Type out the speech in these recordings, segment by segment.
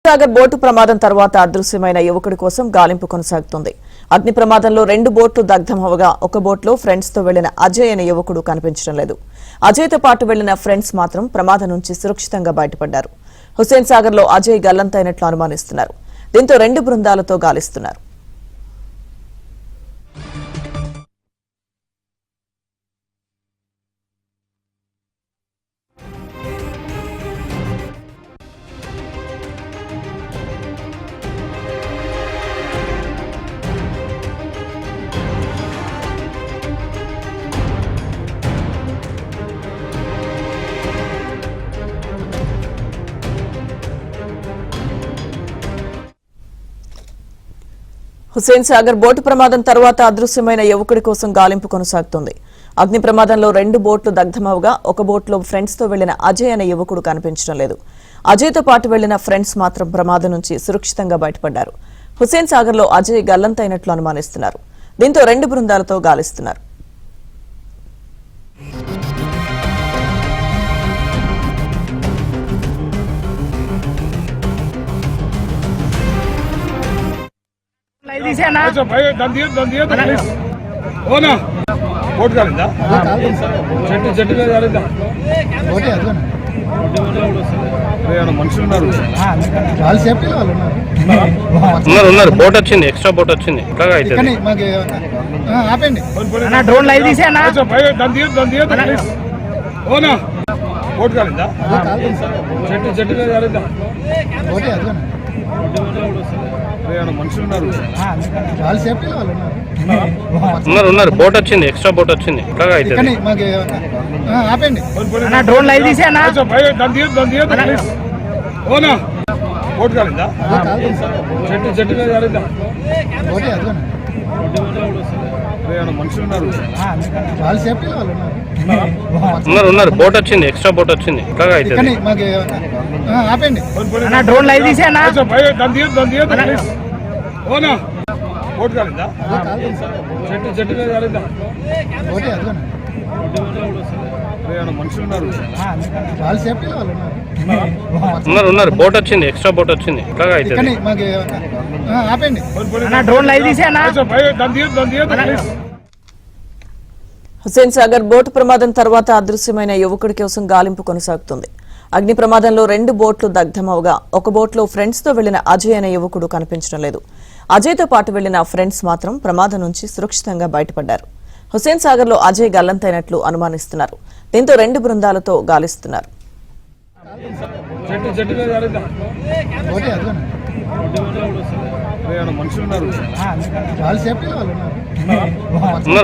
Sagar boat ప్రమాదం తర్వాత అదృశ్యమైన యువకుడి కోసం గాలింపు కొనసాగుతుంది. అగ్ని ప్రమాదంలో 2 బోట్లు దగ్ధమవగా ఒక బోట్లో ఫ్రెండ్స్ తో వెళ్లిన అజయ్ అనే యువకుడు కనిపించడం లేదు. అజయ్ తో పాటు వెళ్లిన ఫ్రెండ్స్ మాత్రం ప్రమాదం నుంచి సురక్షితంగా బయటపడ్డారు. హుస్సేన్ సాగర్ లో అజయ్ గల్లంతైనట్లు అనుమానిస్తున్నారు. దీంతో 2 బృందాలతో గాలిస్తున్నారు. హుస్సేన్ సాగర్ బోటు ప్రమాదం తర్వాత అదృశ్యమైన యువకుడి కోసం గాలింపు కొనసాగుతుంది. అగ్ని ప్రమాదంలో 2 బోట్లు దగ్ధమవగా ఒక బోట్లో ఫ్రెండ్స్ తో వెళ్లిన అజయ్ అనే యువకుడు కనిపించడం లేదు. అజయ్ తో పాటు వెళ్లిన ఫ్రెండ్స్ మాత్రం ప్రమాదం నుంచి సురక్షితంగా బయటపడ్డారు. హుస్సేన్ సాగర్ లో అజయ్ గల్లంతైనట్లు అనుమానిస్తున్నారు. దీంతో 2 బృందాలతో గాలిస్తున్నారు. బోట్ వచ్చింది, ఎక్స్ట్రా బోట్ వచ్చింది. డ్రోన్ లైవ్ తీసేనా బోట్ కాలిందా చెట్టు ఉన్నారు బోట్ వచ్చింది, ఎక్స్ట్రా బోట్ వచ్చింది. డ్రోన్ లైవ్ తీసేనా బోట్ కాలిందా చెట్టు ఉన్నారు బోట్ వచ్చింది, ఎక్స్ట్రా బోట్ వచ్చింది. డ్రోన్ లైవ్ తీసేనా బోట్ కాలిందా చెట్టు ఉన్నారు బోట్ వచ్చింది, ఎక్స్ట్రా బోట్ వచ్చింది. డ్రోన్ లైవ్ తీసేనా హుస్సేన్ సాగర్ బోటు ప్రమాదం తర్వాత అదృశ్యమైన యువకుడి కోసం గాలింపు కొనసాగుతుంది. అగ్ని ప్రమాదంలో 2 బోట్లు దగ్ధమవగా ఒక బోట్లో ఫ్రెండ్స్ తో వెళ్లిన అజయ్ అనే యువకుడు కనిపించడం లేదు. అజయ్ తో పాటు వెళ్లిన ఫ్రెండ్స్ మాత్రం ప్రమాదం నుంచి సురక్షితంగా బయటపడ్డారు. హుస్సేన్ సాగర్ లో అజయ్ గల్లంతైనట్లు అనుమానిస్తున్నారు. దీంతో 2 బృందాలతో గాలిస్తున్నారు.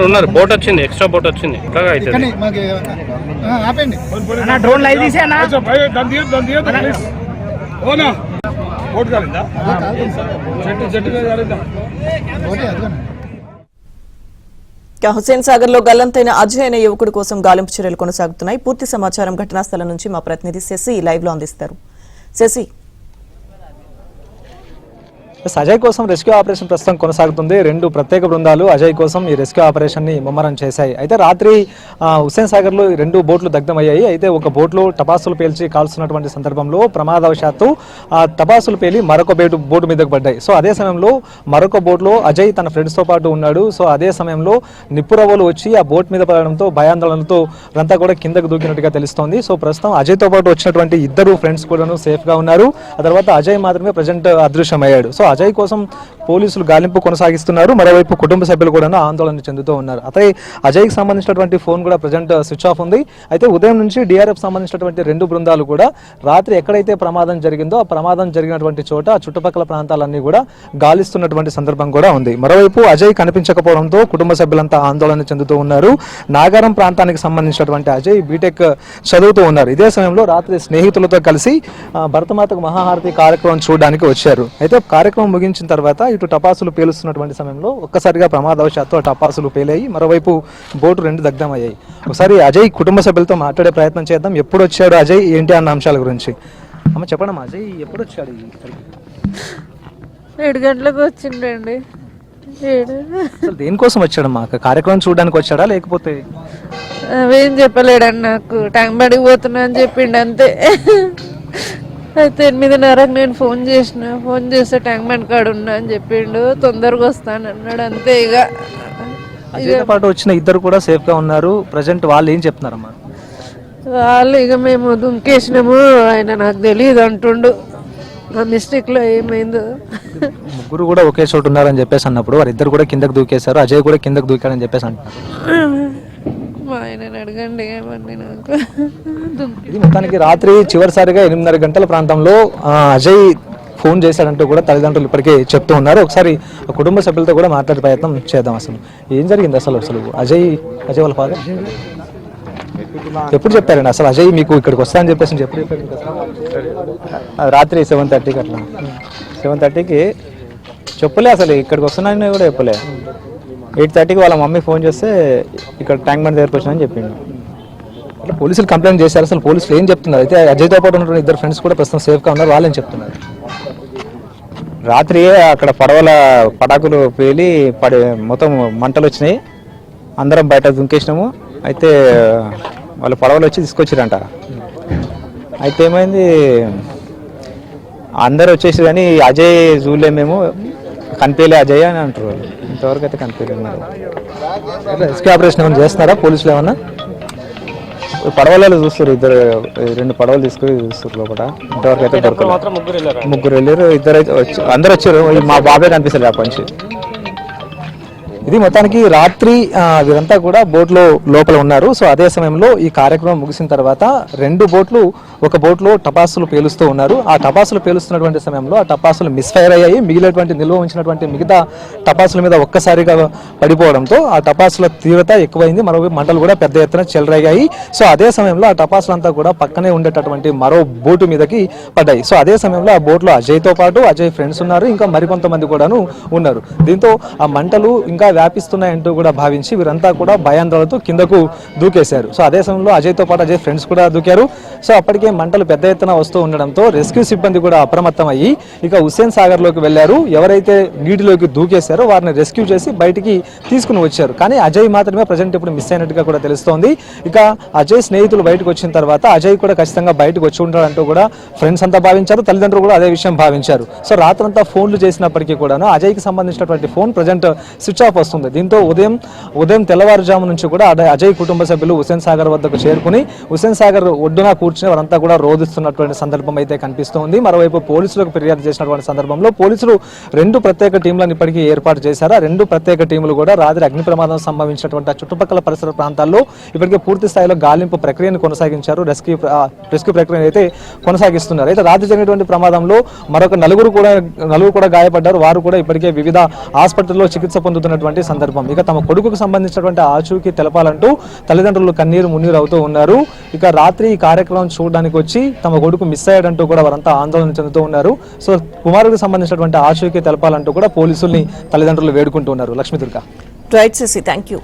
ఉన్నారు బోట్ వచ్చింది, ఎక్స్ట్రా బోట్ వచ్చింది. డ్రోన్ లైవ్ తీసేనా బోట్ కాలిందా హుస్సేన్ సాగర్ లో గల్లంతైన అజయ్ అనే యువకుడి కోసం గాలింపు చర్యలు కొనసాగుతున్నాయి. పూర్తి సమాచారం ఘటనా స్థలం నుంచి మా ప్రతినిధి శశి లైవ్ లో అందిస్తారు. శశి, అజయ్ కోసం రెస్క్యూ ఆపరేషన్ ప్రస్తుతం కొనసాగుతుంది. 2 ప్రత్యేక బృందాలు అజయ్ కోసం ఈ రెస్క్యూ ఆపరేషన్ ని ముమ్మరం చేశాయి. అయితే రాత్రి హుస్సేన్ సాగర్ లో 2 బోట్లు దగ్ధమయ్యాయి. అయితే ఒక బోట్లో టపాసులు పేల్చి కాల్స్తున్నటువంటి సందర్భంలో ప్రమాదవశాత్తు టపాసులు పేలి మరొక బోటు మీదకు పడ్డాయి. సో అదే సమయంలో మరొక బోట్లో అజయ్ తన ఫ్రెండ్స్ తో పాటు ఉన్నాడు. సో అదే సమయంలో నిప్పురవ్వలు వచ్చి ఆ బోట్ మీద పడడంతో భయాందోళనతో అంతా కూడా కిందకు దూకినట్టుగా తెలుస్తోంది. సో ప్రస్తుతం అజయ్ తో పాటు వచ్చినటువంటి 2 ఫ్రెండ్స్ కూడా సేఫ్ గా ఉన్నారు. ఆ తర్వాత అజయ్ మాత్రమే ప్రజెంట్ అదృశ్యమయ్యాడు. సో అజయ్ కోసం పోలీసులు గాలింపు కొనసాగిస్తున్నారు. మరోవైపు కుటుంబ సభ్యులు కూడా ఆందోళన చెందుతూ ఉన్నారు. అజయ్కి సంబంధించినటువంటి ఫోన్ కూడా ప్రజెంట్ స్విచ్ ఆఫ్ ఉంది. అయితే ఉదయం నుంచి డిఆర్ఎఫ్ సంబంధించినటువంటి 2 బృందాలు కూడా రాత్రి ఎక్కడైతే ప్రమాదం జరిగిందో ఆ ప్రమాదం జరిగినటువంటి చోట చుట్టుపక్కల ప్రాంతాలన్నీ కూడా గాలిస్తున్నటువంటి సందర్భం కూడా ఉంది. మరోవైపు అజయ్ కనిపించకపోవడంతో కుటుంబ సభ్యులంతా ఆందోళన చెందుతూ ఉన్నారు. నాగారం ప్రాంతానికి సంబంధించినటువంటి అజయ్ బీటెక్ చదువుతూ ఉన్నారు. ఇదే సమయంలో రాత్రి స్నేహితులతో కలిసి భరతమాతకు మహాహారతి కార్యక్రమం చూడడానికి వచ్చారు. అయితే కార్యక్రమం ముగించిన తర్వాత ఇటు టపాసులు పేలుస్తున్నటువంటి సమయంలో ఒక్కసారిగా ప్రమాదవశాత్తు ఆ టపాసులు పేలాయి. మరోవైపు బోటు 2 దగ్ధమయ్యాయి. ఒకసారి అజయ్ కుటుంబ సభ్యులతో మాట్లాడే ప్రయత్నం చేద్దాం. ఎప్పుడు వచ్చాడు అజయ్, ఏంటి అన్న అంశాల గురించి అమ్మ చెప్పండి. అజయ్ ఎప్పుడు వచ్చాడు? 7 గంటలకు వచ్చిండండి. దేనికోసం వచ్చాడమ్మా? కార్యక్రమం చూడడానికి వచ్చాడా లేకపోతే? అవేం చెప్పలేడండి, నాకు టైం పడిపోతున్నా అని చెప్పిండు అంతే. అయితే 8:30కి నేను ఫోన్ చేస్తే ట్యాంక్ బండ్ కాడ ఉన్నా అని చెప్పిండు. తొందరగా వస్తానన్నాడు. అంతే ఇక అజయ్తో పాటు వచ్చిన ఇద్దరు కూడా సేఫ్ గా ఉన్నారు. ప్రజెంట్ వాళ్ళు ఏం చెప్తున్నారమ్మా? వాళ్ళు ఇక మేము దుంకేసినాము, ఆయన నాకు తెలియదు అంటుండు. ఆ మిస్టేక్లో ఏమైందో. ముగ్గురు కూడా ఒకే చోటు ఉన్నారని చెప్పేసి అన్నప్పుడు వారిద్దరు కూడా కిందకు దూకేశారు, అజయ్ కూడా కిందకు దూకాడని చెప్పేసి అంటున్నారు. మా ఆయనని అడగండి ఏమండి నాకు. ఇది మొత్తానికి రాత్రి చివరిసారిగా 8:30 గంటల ప్రాంతంలో అజయ్ ఫోన్ చేశాడంటూ కూడా తల్లిదండ్రులు ఇప్పటికే చెప్తూ ఉన్నారు. ఒకసారి కుటుంబ సభ్యులతో కూడా మాట్లాడే ప్రయత్నం చేద్దాం. అసలు ఏం జరిగింది? అసలు అజయ్ వాళ్ళ ఫాదర్ ఎప్పుడు చెప్పారండి అసలు అజయ్ మీకు ఇక్కడికి వస్తా అని చెప్పేసి ఎప్పుడు చెప్పారు? రాత్రి 7:30కి అట్లా 7:30కి చెప్పలే, అసలు ఇక్కడికి వస్తున్నానని కూడా చెప్పలే. 8:30కి వాళ్ళ మమ్మీ ఫోన్ చేస్తే ఇక్కడ ట్యాంక్ బండ్ దగ్గరకు వచ్చినా అని చెప్పిండు. అంటే పోలీసులు కంప్లైంట్ చేశారు. అసలు పోలీసులు ఏం చెప్తున్నారు? అయితే అజయ్తో పాటు ఉన్నటువంటి ఇద్దరు ఫ్రెండ్స్ కూడా ప్రస్తుతం సేఫ్గా ఉన్నారు, వాళ్ళు ఏం చెప్తున్నారు? రాత్రి అక్కడ పటాకులు పేలి మొత్తం మంటలు వచ్చినాయి, అందరం బయట దుంకేసినాము. అయితే వాళ్ళు పడవలు వచ్చి తీసుకొచ్చిరంట. అయితే ఏమైంది, అందరు వచ్చేసి కానీ అజయ్ చూడలే, మేము కనిపించలే అజయ్ అని అంటారు. ఇంతవరకు అయితే కనిపించలేదు. రెస్క్యూ ఆపరేషన్ ఏమైనా చేస్తున్నారా పోలీసులు? ఏమన్నా పడవలలో చూస్తారు, 2 పడవలు తీసుకుని చూస్తారు లోపల. ఇంతవరకు అయితే దొరకలేదు. ముగ్గురు వెళ్ళారు, అందరు వచ్చారు. మా బాబాయ్ కనిపిస్తారు అప్పటి నుంచి. ఇది మొత్తానికి రాత్రి వీరంతా కూడా బోట్లో లోపల ఉన్నారు. సో అదే సమయంలో ఈ కార్యక్రమం ముగిసిన తర్వాత 2 బోట్లు, ఒక బోట్లో టపాసులు పేలుస్తూ ఉన్నారు. ఆ టపాసులు పేలుస్తున్నటువంటి సమయంలో ఆ టపాసులు మిస్ఫైర్ అయ్యాయి. మిగిలినటువంటి నిల్వ ఉంచినటువంటి మిగతా టపాసుల మీద ఒక్కసారిగా పడిపోవడంతో ఆ టపాసుల తీవ్రత ఎక్కువైంది. మరో మంటలు కూడా పెద్ద ఎత్తున చెలరేగాయి. సో అదే సమయంలో ఆ టపాసులంతా కూడా పక్కనే ఉండేటటువంటి మరో బోటు మీదకి పడ్డాయి. సో అదే సమయంలో ఆ బోట్లో అజయ్తో పాటు అజయ్ ఫ్రెండ్స్ ఉన్నారు, ఇంకా మరికొంతమంది కూడాను ఉన్నారు. దీంతో ఆ మంటలు ఇంకా వ్యాపిస్తున్నాయంటూ కూడా భావించి వీరంతా కూడా భయాందోళనతో కిందకు దూకేశారు. సో అదే సమయంలో అజయ్తో పాటు అజయ్ ఫ్రెండ్స్ కూడా దూకారు. సో అప్పటికే మంటలు పెద్ద ఎత్తున వస్తూ ఉండడంతో రెస్క్యూ సిబ్బంది కూడా అప్రమత్తం అయ్యి ఇక హుస్సేన్ సాగర్ లోకి వెళ్లారు. ఎవరైతే నీటిలోకి దూకేశారో వారిని రెస్క్యూ చేసి బయటికి తీసుకుని వచ్చారు. కానీ అజయ్ మాత్రమే ప్రజెంట్ ఇప్పుడు మిస్ అయినట్టుగా కూడా తెలుస్తోంది. ఇక అజయ్ స్నేహితులు బయటకు వచ్చిన తర్వాత అజయ్ కూడా ఖచ్చితంగా బయటకు వచ్చి ఉంటాడంటూ కూడా ఫ్రెండ్స్ అంతా భావించారు, తల్లిదండ్రులు కూడా అదే విషయం భావించారు. సో రాత్రంతా ఫోన్లు చేసినప్పటికీ కూడాను అజయ్కి సంబంధించినటువంటి ఫోన్ ప్రజెంట్ స్విచ్ ఆఫ్ వస్తుంది. దీంతో ఉదయం తెల్లవారుజాము నుంచి కూడా అజయ్ కుటుంబ సభ్యులు హుస్సేన్ సాగర్ వద్దకు చేరుకుని హుస్సేన్ సాగర్ ఒడ్డున కూర్చుని వారంతా కూడా రోధిస్తున్నటువంటి సందర్భం అయితే కనిపిస్తోంది. మరోవైపు పోలీసులకు ఫిర్యాదు చేసినటువంటి సందర్భంలో పోలీసులు 2 ప్రత్యేక టీంలను ఇప్పటికీ ఏర్పాటు చేశారు. ఆ 2 ప్రత్యేక టీములు కూడా రాత్రి అగ్ని ప్రమాదం సంభవించినటువంటి చుట్టుపక్కల పరిసర ప్రాంతాల్లో ఇప్పటికే పూర్తి స్థాయిలో గాలింపు ప్రక్రియను కొనసాగించారు. రెస్క్యూ ప్రక్రియ అయితే కొనసాగిస్తున్నారు. అయితే రాత్రి జరిగినటువంటి ప్రమాదంలో మరొక నలుగురు కూడా గాయపడ్డారు. వారు కూడా ఇప్పటికే వివిధ హాస్పిటల్లో చికిత్స పొందుతున్నటువంటి సందర్భం. ఇక తమ కొడుకుకు సంబంధించినటువంటి ఆచూకీ తెలపాలంటూ తల్లిదండ్రులు కన్నీరు మున్నీరు అవుతూ ఉన్నారు. ఇక రాత్రి ఈ కార్యక్రమం చూడడానికి వచ్చి తమ కొడుకు మిస్ అయ్యాడంటూ కూడా వారంతా ఆందోళన చెందుతూ ఉన్నారు. సో కుమారుడికి సంబంధించినటువంటి ఆచూకీ తెలపాలంటూ కూడా పోలీసుల్ని తల్లిదండ్రులు వేడుకుంటూ ఉన్నారు. Lakshmi Durga. Right CC, thank you.